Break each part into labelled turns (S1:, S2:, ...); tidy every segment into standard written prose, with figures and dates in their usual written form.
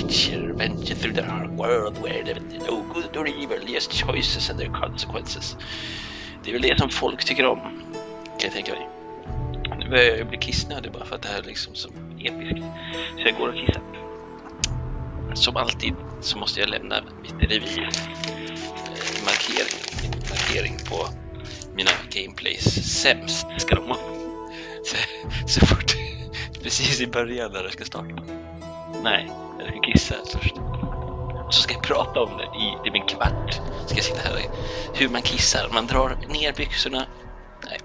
S1: Witcher venture through the dark world where there is no good or evil, just choices and their consequences. Det är väl det som folk tycker om, kan jag tänka mig. Nu börjar jag bli kissnödig bara för att det här är liksom så episkt. Så jag går och kissar. Som alltid så måste jag lämna mitt revir. Markering på mina gameplays. Sämst ska de vara. Så fort, precis i början när det ska starta. Nej, jag ska kissa först. Och så ska jag prata om det i typ en kvart. Ska jag sitta här och hur man kissar. Man drar ner byxorna. Nej.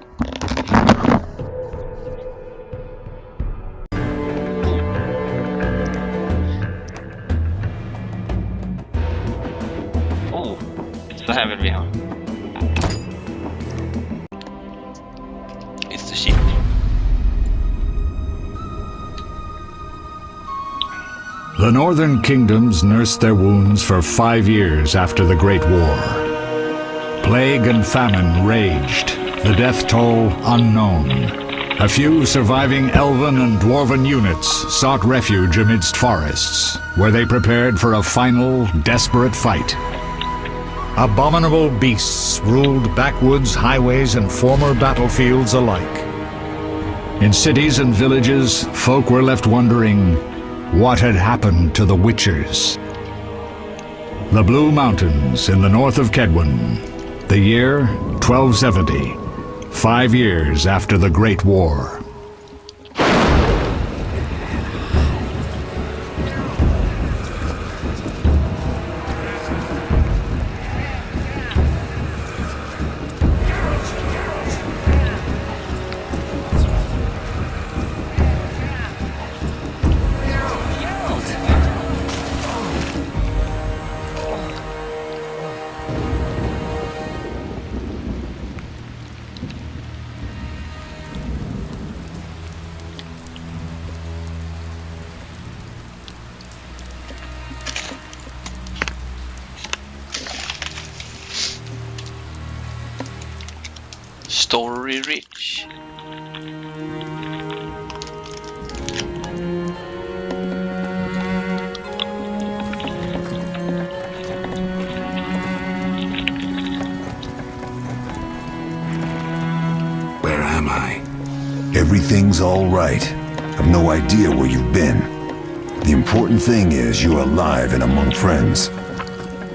S1: Så här vill vi ha. It's the shit.
S2: The northern kingdoms nursed their wounds for 5 years after the Great War. Plague and famine raged, the death toll unknown. A few surviving elven and dwarven units sought refuge amidst forests, where they prepared for a final, desperate fight. Abominable beasts ruled backwoods, highways, and former battlefields alike. In cities and villages, folk were left wondering what had happened to the Witchers. The Blue Mountains in the north of Kedwen, the year 1270, 5 years after the Great War.
S1: Story rich.
S3: Where am I? Everything's all right. I've no idea where you've been. The important thing is you're alive and among friends.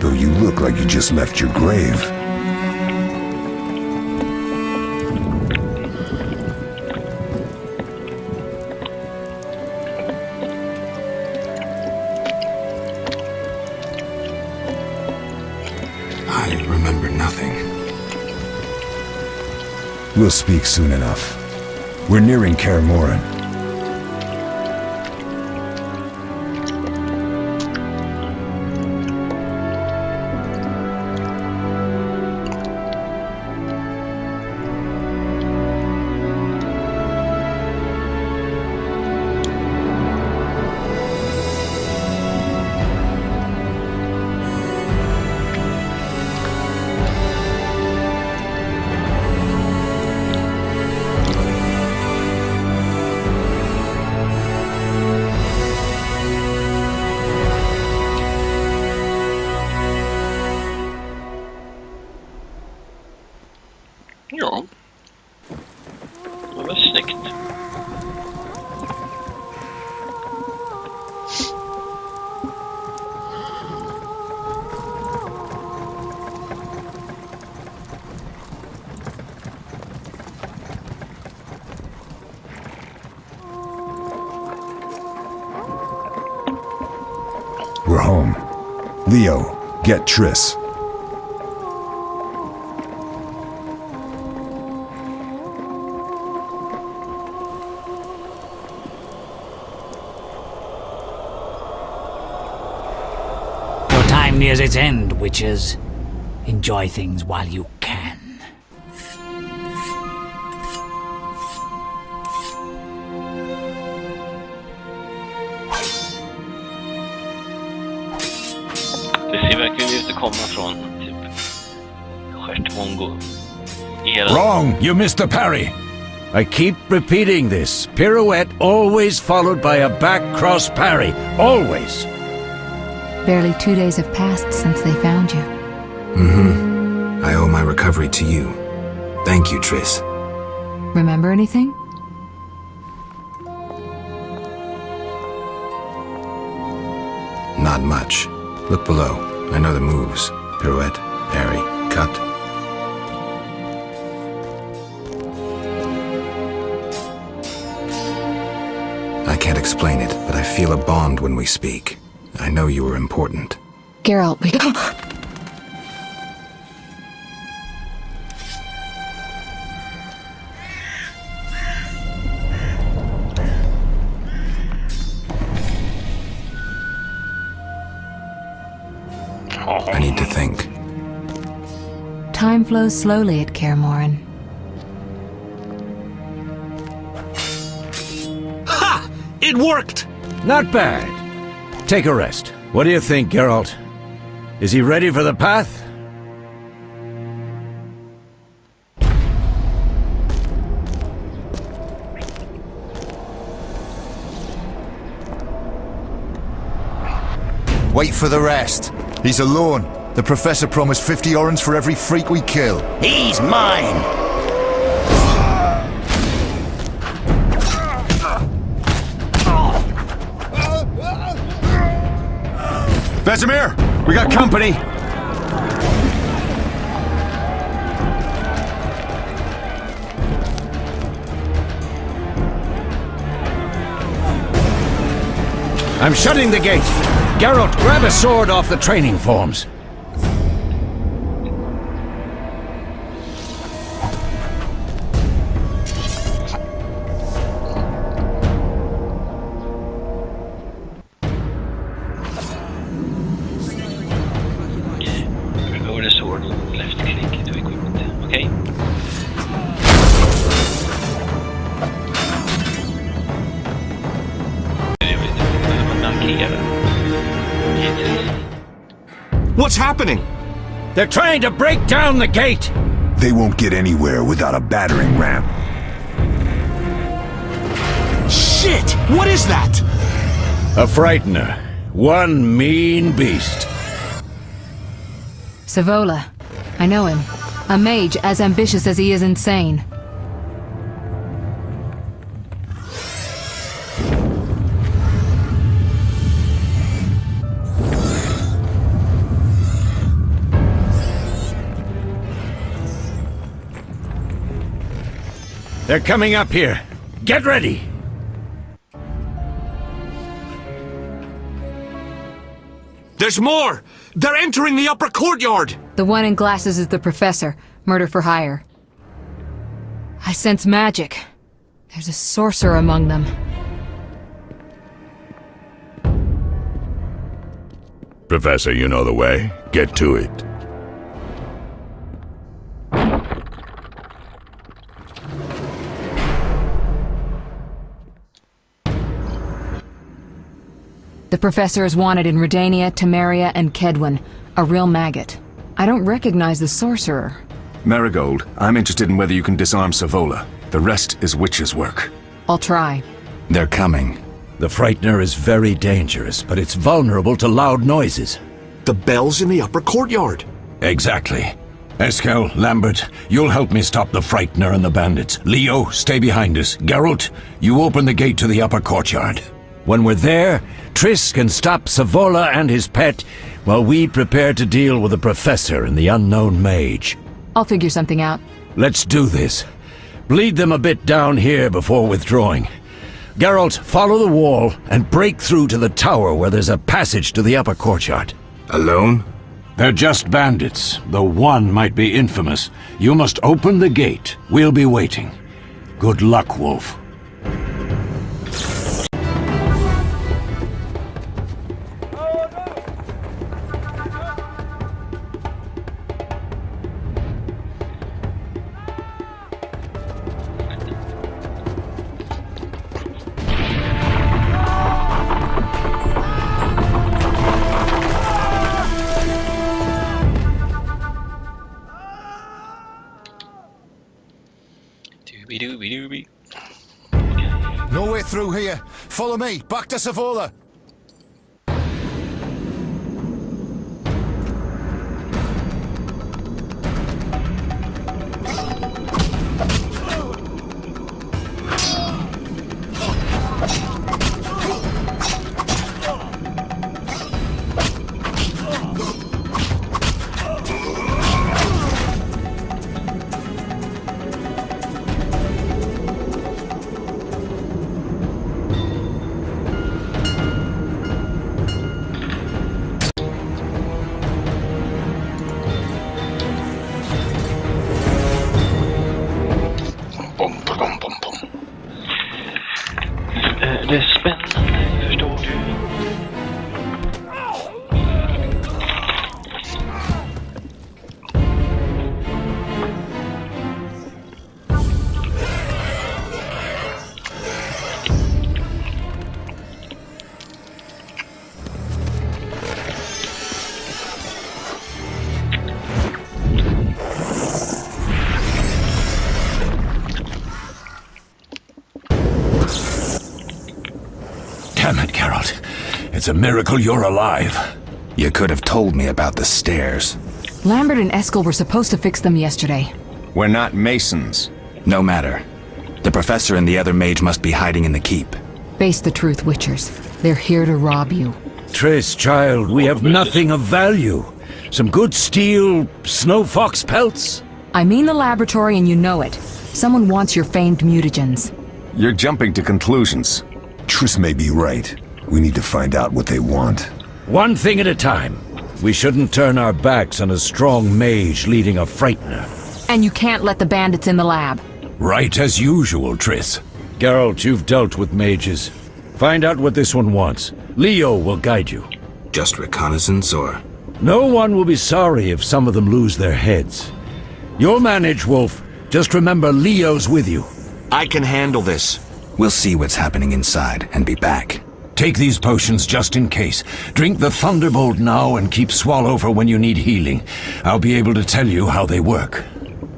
S3: Though you look like you just left your grave. I remember nothing. We'll speak soon enough. We're nearing Kaer Morhen.
S1: Ja. Det var snyggt.
S3: We're home. Leo, get Triss.
S4: Your time nears its end, witches. Enjoy things while you can.
S1: Det ser verkligen ut att komma från typ stjärtmongo.
S5: Wrong! You missed the parry! I keep repeating this. Pirouette always followed by a back cross parry. Always!
S6: Barely 2 days have passed since they found you.
S7: I owe my recovery to you. Thank you, Triss.
S6: Remember anything?
S7: Not much. Look below. I know the moves. Pirouette, parry, cut. I can't explain it, but I feel a bond when we speak. I know you were important.
S6: Geralt, we...
S7: I need to think.
S6: Time flows slowly at Kaer Morhen.
S5: Ha! It worked! Not bad. Take a rest. What do you think, Geralt? Is he ready for the path?
S8: Wait for the rest. He's alone. The Professor promised 50 orens for every freak we kill.
S5: He's mine!
S8: Vesemir, we got company.
S5: I'm shutting the gate. Geralt, grab a sword off the training forms.
S1: Over the sword, left click to equip it. Okay.
S5: What's happening? They're trying to break down the gate!
S3: They won't get anywhere without a battering ram.
S5: Shit! What is that? A frightener. One mean beast.
S6: Savola. I know him. A mage as ambitious as he is insane.
S5: They're coming up here. Get ready! There's more! They're entering the upper courtyard!
S6: The one in glasses is the Professor. Murder for hire. I sense magic. There's a sorcerer among them.
S2: Professor, you know the way. Get to it.
S6: The Professor is wanted in Redania, Temeria, and Kedwen. A real maggot. I don't recognize the sorcerer.
S9: Marigold, I'm interested in whether you can disarm Savola. The rest is witch's work.
S6: I'll try.
S7: They're coming.
S5: The Frightener is very dangerous, but it's vulnerable to loud noises.
S10: The bell's in the upper courtyard.
S5: Exactly. Eskel, Lambert, you'll help me stop the Frightener and the bandits. Leo, stay behind us. Geralt, you open the gate to the upper courtyard. When we're there, Triss can stop Savola and his pet, while we prepare to deal with the Professor and the unknown mage.
S6: I'll figure something out.
S5: Let's do this. Bleed them a bit down here before withdrawing. Geralt, follow the wall and break through to the tower where there's a passage to the upper courtyard.
S7: Alone?
S5: They're just bandits, though one might be infamous. You must open the gate. We'll be waiting. Good luck, Wolf.
S8: No way through here. Follow me. Back to Savola.
S5: Geralt. It's a miracle you're alive.
S7: You could have told me about the stairs.
S6: Lambert and Eskel were supposed to fix them yesterday.
S9: We're not masons.
S7: No matter. The professor and the other mage must be hiding in the keep.
S6: Face the truth, Witchers. They're here to rob you.
S5: Triss, child, we have nothing of value. Some good steel snow fox pelts?
S6: I mean the laboratory and you know it. Someone wants your famed mutagens.
S9: You're jumping to conclusions.
S3: Triss may be right. We need to find out what they want.
S5: One thing at a time. We shouldn't turn our backs on a strong mage leading a frightener.
S6: And you can't let the bandits in the lab.
S5: Right as usual, Triss. Geralt, you've dealt with mages. Find out what this one wants. Leo will guide you.
S7: Just reconnaissance, or...?
S5: No one will be sorry if some of them lose their heads. You'll manage, Wolf. Just remember Leo's with you.
S10: I can handle this.
S7: We'll see what's happening inside and be back.
S5: Take these potions just in case. Drink the Thunderbolt now and keep Swallow for when you need healing. I'll be able to tell you how they work.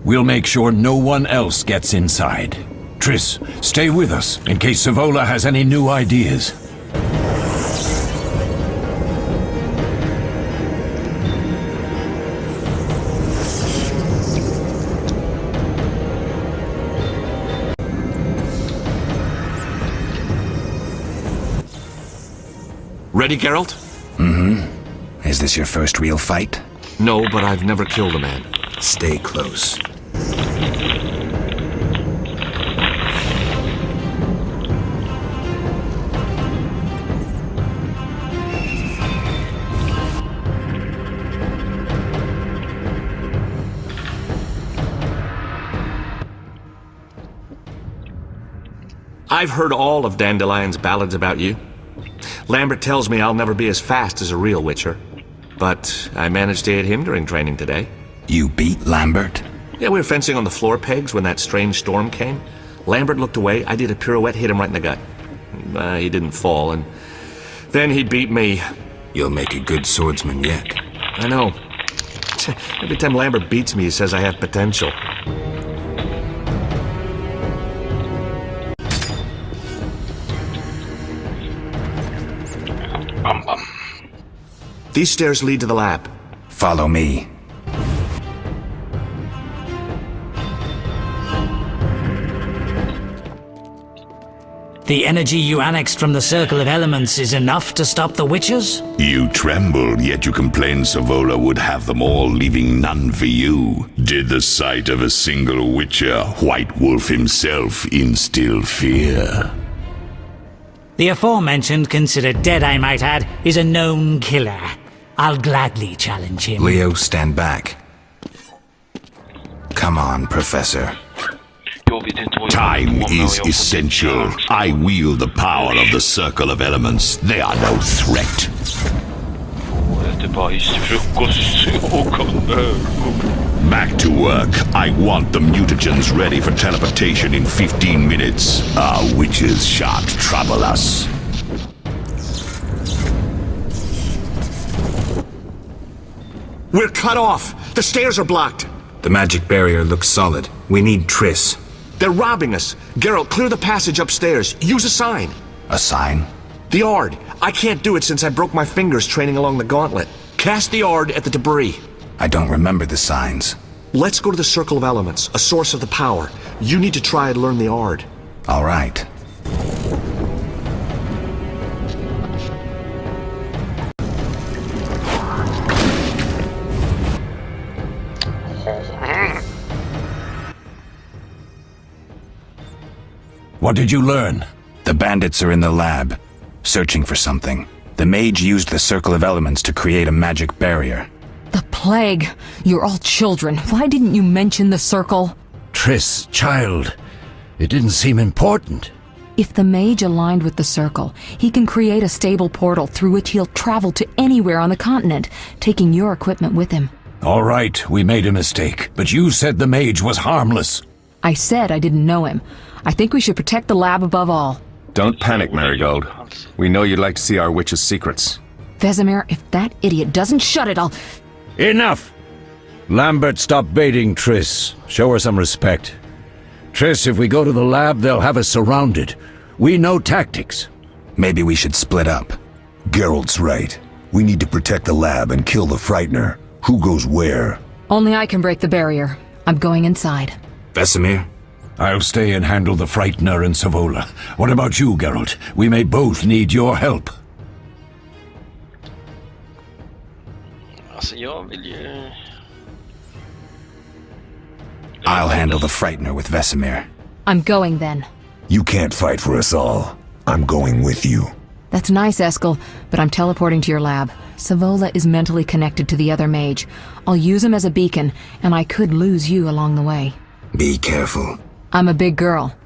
S5: We'll make sure no one else gets inside. Triss, stay with us in case Savola has any new ideas.
S10: Ready, Geralt?
S7: Mm-hmm. Is this your first real fight?
S10: No, but I've never killed a man.
S7: Stay close.
S10: I've heard all of Dandelion's ballads about you. Lambert tells me I'll never be as fast as a real Witcher. But I managed to hit him during training today.
S7: You beat Lambert?
S10: Yeah, we were fencing on the floor pegs when that strange storm came. Lambert looked away, I did a pirouette, hit him right in the gut. He didn't fall, and then he beat me.
S7: You'll make a good swordsman yet.
S10: I know. Every time Lambert beats me, he says I have potential. These stairs lead to the lab.
S7: Follow me.
S4: The energy you annexed from the Circle of Elements is enough to stop the Witchers?
S11: You tremble, yet you complain Savola would have them all, leaving none for you. Did the sight of a single Witcher, White Wolf himself, instill fear?
S4: The aforementioned, considered dead I might add, is a known killer. I'll gladly challenge him.
S7: Leo, stand back. Come on, Professor.
S11: Time is essential. I wield the power of the Circle of Elements. They are no threat. Back to work. I want the mutagens ready for teleportation in 15 minutes. Our witches shan't trouble us.
S10: We're cut off! The stairs are blocked!
S7: The magic barrier looks solid. We need Triss.
S10: They're robbing us! Geralt, clear the passage upstairs. Use a sign.
S7: A sign?
S10: The Ard. I can't do it since I broke my fingers training along the gauntlet. Cast the Ard at the debris.
S7: I don't remember the signs.
S10: Let's go to the Circle of Elements, a source of the power. You need to try and learn the Ard.
S7: All right.
S5: What did you learn?
S7: The bandits are in the lab, searching for something. The mage used the Circle of Elements to create a magic barrier.
S6: The plague! You're all children. Why didn't you mention the circle?
S5: Triss, child, it didn't seem important.
S6: If the mage aligned with the circle, he can create a stable portal through which he'll travel to anywhere on the continent, taking your equipment with him.
S5: All right, we made a mistake, but you said the mage was harmless.
S6: I said I didn't know him. I think we should protect the lab above all.
S9: Don't panic, Marigold. We know you'd like to see our witch's secrets.
S6: Vesemir, if that idiot doesn't shut it, I'll...
S5: Enough! Lambert, stop baiting Triss. Show her some respect. Triss, if we go to the lab, they'll have us surrounded. We know tactics.
S7: Maybe we should split up.
S3: Geralt's right. We need to protect the lab and kill the Frightener. Who goes where?
S6: Only I can break the barrier. I'm going inside.
S7: Vesemir?
S5: I'll stay and handle the Frightener and Savola. What about you, Geralt? We may both need your help.
S1: Alltså jag vill ju...
S7: I'll handle the Frightener with Vesemir.
S6: I'm going then.
S3: You can't fight for us all. I'm going with you.
S6: That's nice, Eskel, but I'm teleporting to your lab. Savola is mentally connected to the other mage. I'll use him as a beacon, and I could lose you along the way.
S7: Be careful.
S6: I'm a big girl.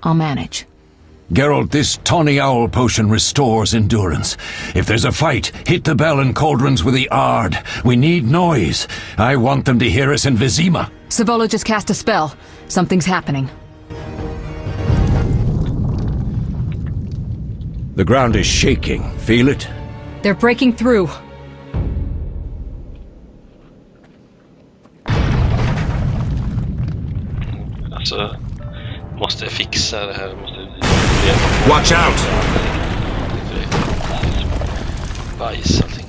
S6: I'll manage.
S5: Geralt, this tawny owl potion restores endurance. If there's a fight, hit the bell and cauldrons with the Ard. We need noise. I want them to hear us in Vizima.
S6: Savola just cast a spell. Something's happening.
S5: The ground is shaking. Feel it?
S6: They're breaking through.
S1: Alltså, måste jag fixa det här?
S10: Watch out!
S1: Bajs allting.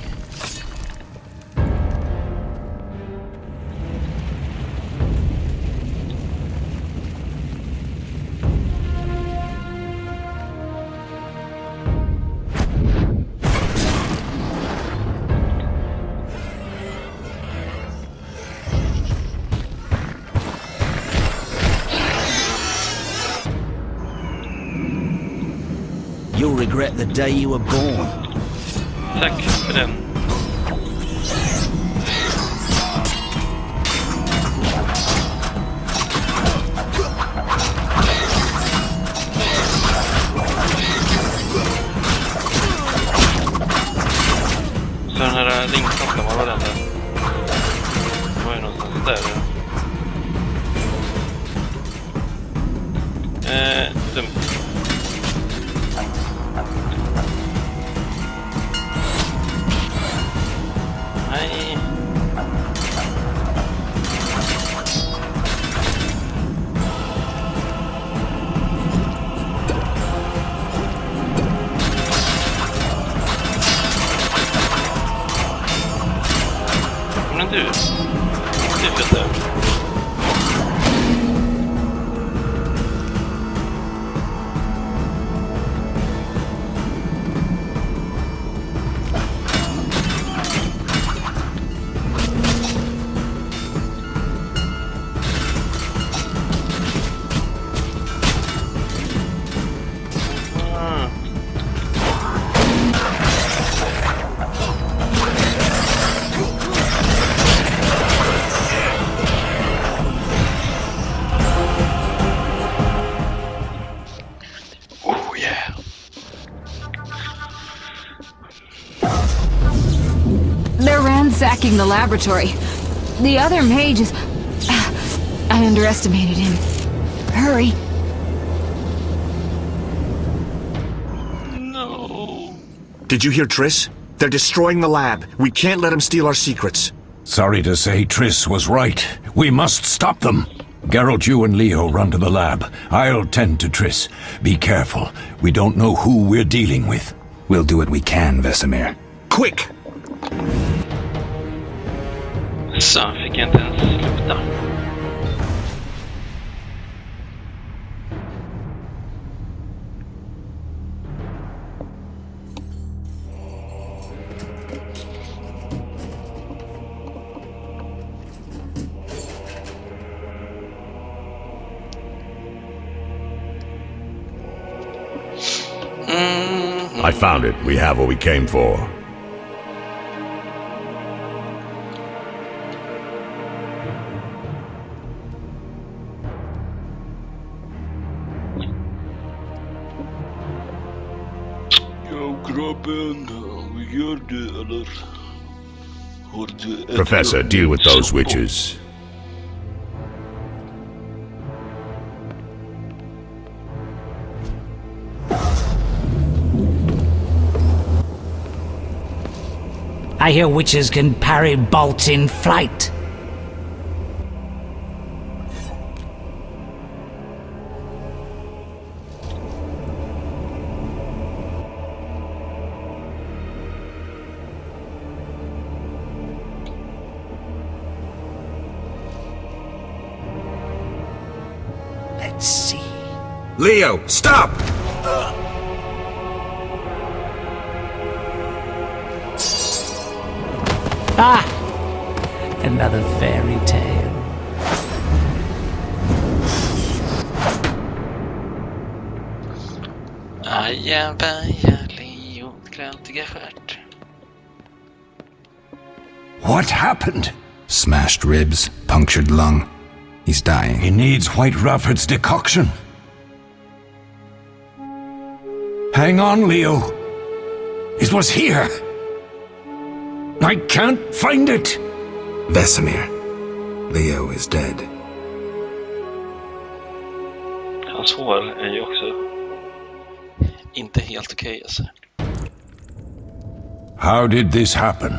S12: You'll regret the day you were born.
S1: Tack för den. Så den här ringklockan, var den där? Det var ju någonstans där. Dumt. Nej. Men du vet det.
S6: They're ransacking the laboratory. The other mage is... I underestimated him. Hurry.
S1: No.
S10: Did you hear Triss? They're destroying the lab. We can't let them steal our secrets.
S5: Sorry to say, Triss was right. We must stop them. Geralt, you and Leo run to the lab. I'll tend to Triss. Be careful. We don't know who we're dealing with.
S7: We'll do what we can, Vesemir.
S10: Quick!
S1: Så fick jag inte ens sluta.
S11: I found it. We have what we came for. Professor, deal with those witches.
S4: I hear witches can parry bolts in flight. Let's see.
S5: Leo, stop!
S4: Ah! Another fairy tale.
S1: Ajabaja, lejonklöntiga stjärt.
S5: What happened?
S7: Smashed ribs, punctured lung. He's dying.
S5: He needs White Rufford's decoction. Hang on, Leo. It was here. I can't find it.
S7: Vesemir. Leo is dead.
S1: Hans hår är ju också inte helt okej, alltså.
S5: How did this happen?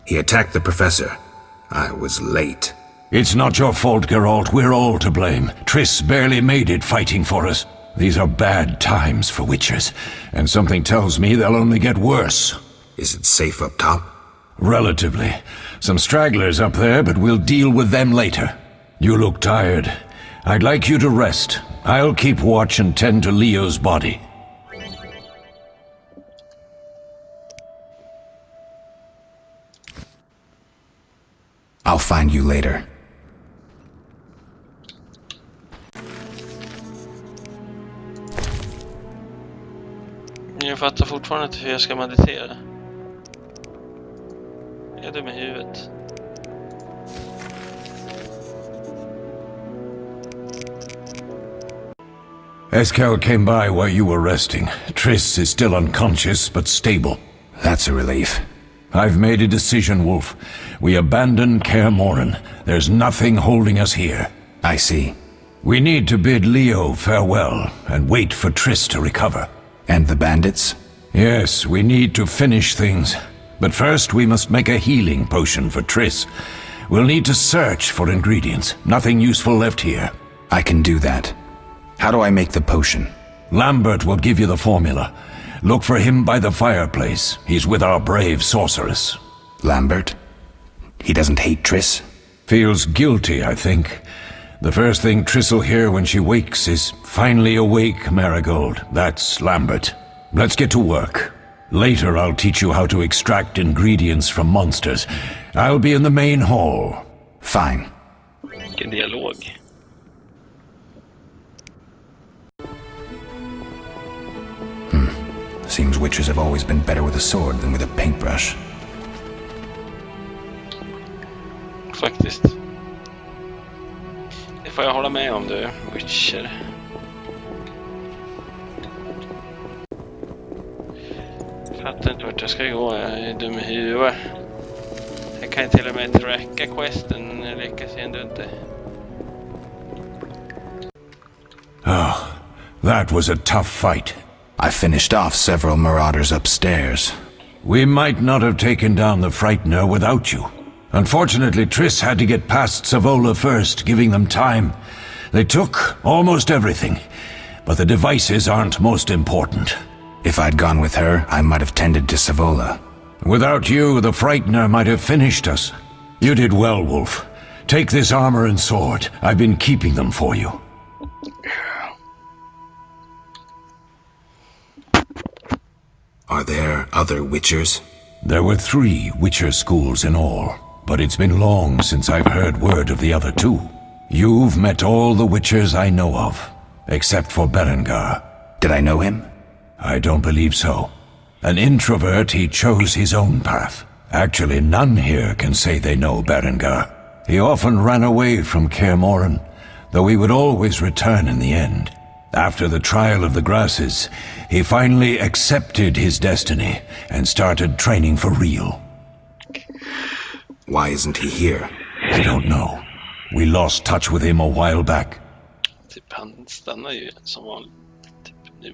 S7: He attacked the professor. I was late.
S5: It's not your fault, Geralt. We're all to blame. Triss barely made it fighting for us. These are bad times for witchers, and something tells me they'll only get worse.
S7: Is it safe up top?
S5: Relatively. Some stragglers up there, but we'll deal with them later. You look tired. I'd like you to rest. I'll keep watch and tend to Leo's body.
S7: I'll find you later.
S1: Jag fattar fortfarande inte hur jag ska meditera. Är det med huvudet?
S5: Eskel came by while you were resting. Triss is still unconscious, but stable.
S7: That's a relief.
S5: I've made a decision, Wolf. We abandon Kaer Morhen. There's nothing holding us here.
S7: I see.
S5: We need to bid Leo farewell and wait for Triss to recover.
S7: And the bandits?
S5: Yes, we need to finish things. But first we must make a healing potion for Triss. We'll need to search for ingredients. Nothing useful left here.
S7: I can do that. How do I make the potion?
S5: Lambert will give you the formula. Look for him by the fireplace. He's with our brave sorceress.
S7: Lambert? He doesn't hate Triss?
S5: Feels guilty, I think. The first thing Triss'll hear when she wakes is, "Finally awake, Marigold." That's Lambert. Let's get to work. Later I'll teach you how to extract ingredients from monsters. I'll be in the main hall.
S7: Fine.
S1: Vilken dialog.
S7: Seems witchers have always been better with a sword than with a paintbrush.
S1: Faktiskt. Det får jag hålla med om, du, Witcher. Fattar inte vart jag ska gå, jag är dum i huvudet. Jag kan till och med tracka questen, lyckas jag ändå inte.
S5: Oh, that was a tough fight.
S7: I finished off several marauders upstairs.
S5: We might not have taken down the Frightener without you. Unfortunately, Triss had to get past Savola first, giving them time. They took almost everything, but the devices aren't most important.
S7: If I'd gone with her, I might have tended to Savola.
S5: Without you, the Frightener might have finished us. You did well, Wolf. Take this armor and sword. I've been keeping them for you.
S7: Are there other witchers?
S5: There were 3 Witcher schools in all, but it's been long since I've heard word of the other 2. You've met all the Witchers I know of, except for Berengar.
S7: Did I know him?
S5: I don't believe so. An introvert, he chose his own path. Actually, none here can say they know Berengar. He often ran away from Kaer Morhen, though he would always return in the end. After the trial of the grasses, he finally accepted his destiny and started training for real.
S7: Why isn't he here?
S5: I don't know. We lost touch with him a while back.
S1: Typ han stannar ju som vanligt. Typ nu.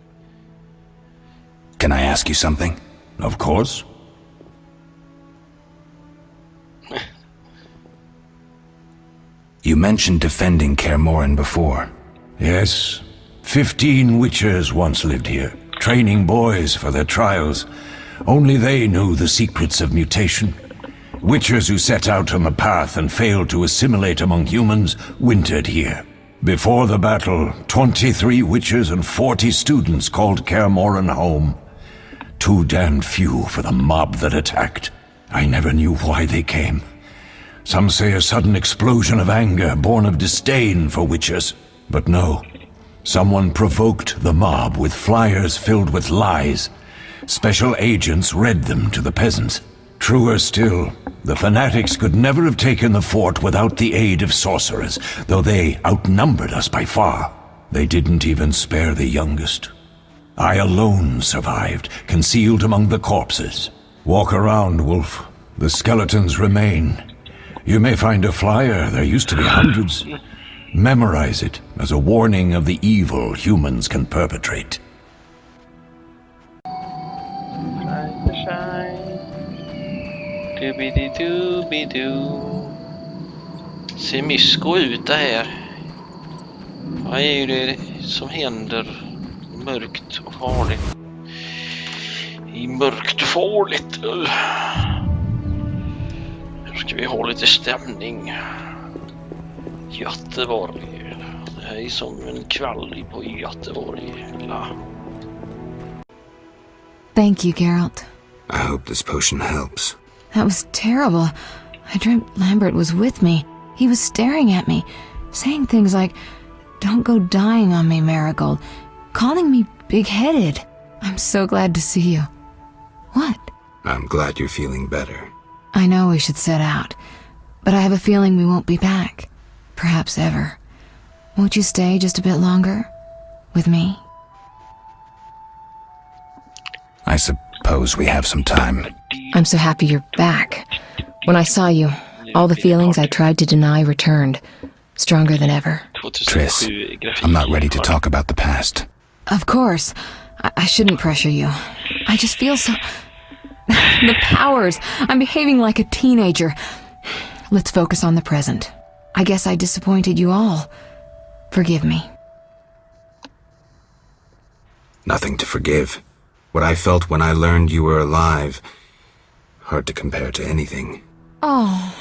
S7: Can I ask you something?
S5: Of course.
S7: You mentioned defending Kaer Morhen before.
S5: Yes. 15 Witchers once lived here, training boys for their trials. Only they knew the secrets of mutation. Witchers who set out on the path and failed to assimilate among humans wintered here. Before the battle, 23 witches and 40 students called Kaer Morhen home. Too damned few for the mob that attacked. I never knew why they came. Some say a sudden explosion of anger born of disdain for witches. But no. Someone provoked the mob with flyers filled with lies. Special agents read them to the peasants. Truer still, the fanatics could never have taken the fort without the aid of sorcerers, though they outnumbered us by far. They didn't even spare the youngest. I alone survived, concealed among the corpses. Walk around, Wolf. The skeletons remain. You may find a flyer, there used to be hundreds. Memorize it as a warning of the evil humans can perpetrate.
S1: Doobidoo. Ser mysko ut det här. Vad är det som händer? Mörkt och farligt. I mörkt och farligt. Nu ska vi ha lite stämning. Göteborg. Det här är som en kväll på Göteborg. Ja.
S6: Thank you, Geralt.
S7: I hope this potion helps.
S6: That was terrible. I dreamt Lambert was with me. He was staring at me, saying things like, "Don't go dying on me, Marigold," calling me big-headed. I'm so glad to see you. What?
S7: I'm glad you're feeling better.
S6: I know we should set out, but I have a feeling we won't be back. Perhaps ever. Won't you stay just a bit longer? With me?
S7: I suppose we have some time.
S6: I'm so happy you're back. When I saw you, all the feelings I tried to deny returned, stronger than ever.
S7: Triss, I'm not ready to talk about the past.
S6: Of course. I shouldn't pressure you. I just feel so... The powers! I'm behaving like a teenager. Let's focus on the present. I guess I disappointed you all. Forgive me.
S7: Nothing to forgive. What I felt when I learned you were alive... hard to compare to anything.
S6: Oh.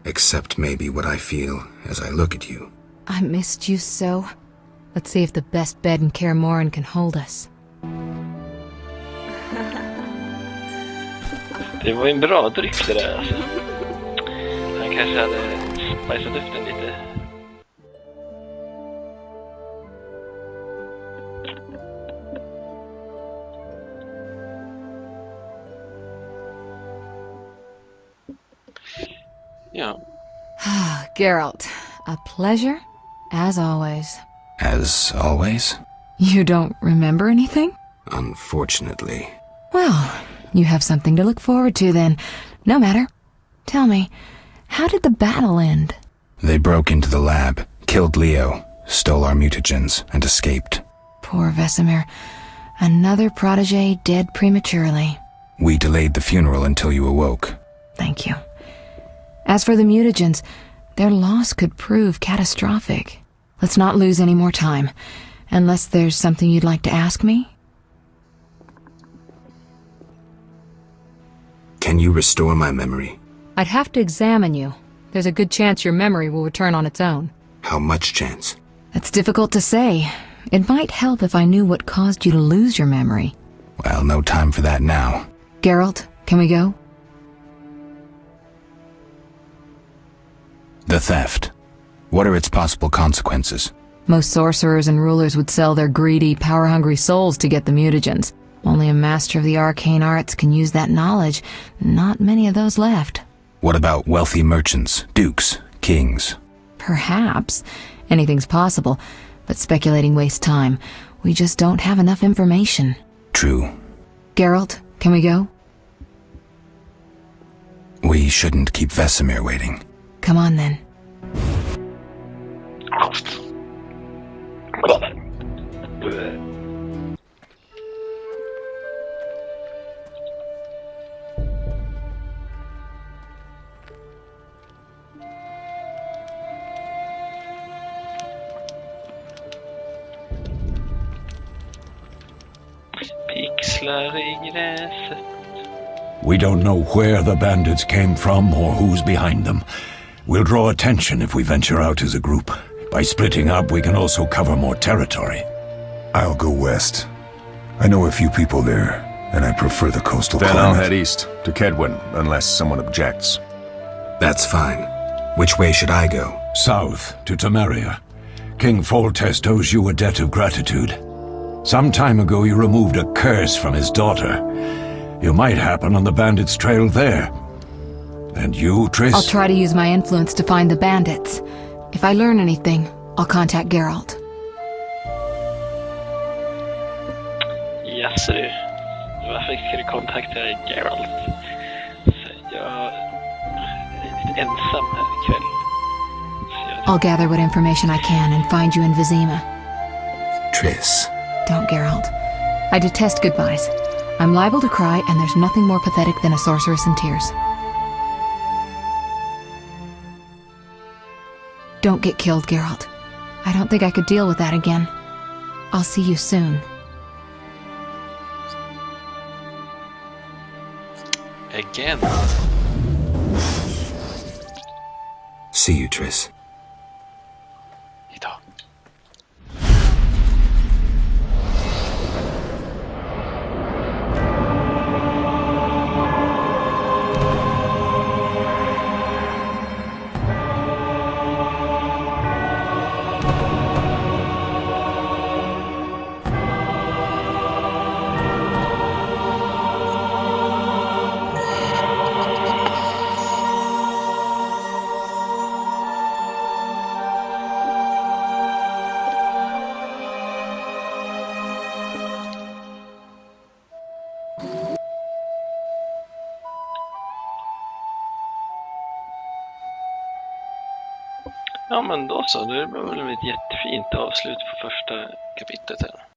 S7: Except maybe what I feel as I look at you.
S6: I missed you so. Let's see if the best bed in Kaer Morhen can hold us.
S1: Det var en bra dryck det där alltså. Han kanske hade spicat upp den lite. Ja.
S6: Geralt, a pleasure, as always.
S7: As always?
S6: You don't remember anything?
S7: Unfortunately.
S6: Well, you have something to look forward to then. No matter. Tell me, how did the battle end?
S7: They broke into the lab, killed Leo, stole our mutagens, and escaped.
S6: Poor Vesemir. Another protege dead prematurely.
S7: We delayed the funeral until you awoke.
S6: Thank you. As for the mutagens, their loss could prove catastrophic. Let's not lose any more time. Unless there's something you'd like to ask me?
S7: Can you restore my memory?
S6: I'd have to examine you. There's a good chance your memory will return on its own.
S7: How much chance?
S6: That's difficult to say. It might help if I knew what caused you to lose your memory.
S7: Well, no time for that now.
S6: Geralt, can we go?
S7: The theft. What are its possible consequences?
S6: Most sorcerers and rulers would sell their greedy, power-hungry souls to get the mutagens. Only a master of the arcane arts can use that knowledge. Not many of those left.
S7: What about wealthy merchants, dukes, kings?
S6: Perhaps. Anything's possible. But speculating wastes time. We just don't have enough information.
S7: True.
S6: Geralt, can we go?
S7: We shouldn't keep Vesemir waiting.
S6: Come on then.
S1: Pixlar i gräset.
S5: We don't know where the bandits came from or who's behind them. We'll draw attention if we venture out as a group. By splitting up, we can also cover more territory.
S3: I'll go west. I know a few people there, and I prefer the coastal
S9: Then
S3: climate.
S9: I'll head east, to Kedwin, unless someone objects.
S7: That's fine. Which way should I go?
S5: South, to Temeria. King Foltest owes you a debt of gratitude. Some time ago you removed a curse from his daughter. You might happen on the bandits' trail there. And you, Triss?
S6: I'll try to use my influence to find the bandits. If I learn anything, I'll contact Geralt.
S1: Jaså du. Varför ska du kontakta Geralt? Så jag är lite ensam här ikväll.
S6: I'll gather what information I can and find you in Vizima.
S7: Triss.
S6: Don't, Geralt. I detest goodbyes. I'm liable to cry, and there's nothing more pathetic than a sorceress in tears. Don't get killed, Geralt. I don't think I could deal with that again. I'll see you soon.
S1: Again.
S7: See you, Triss.
S1: Idag. Ja men då så, det var väl ett jättefint avslut på första kapitlet här.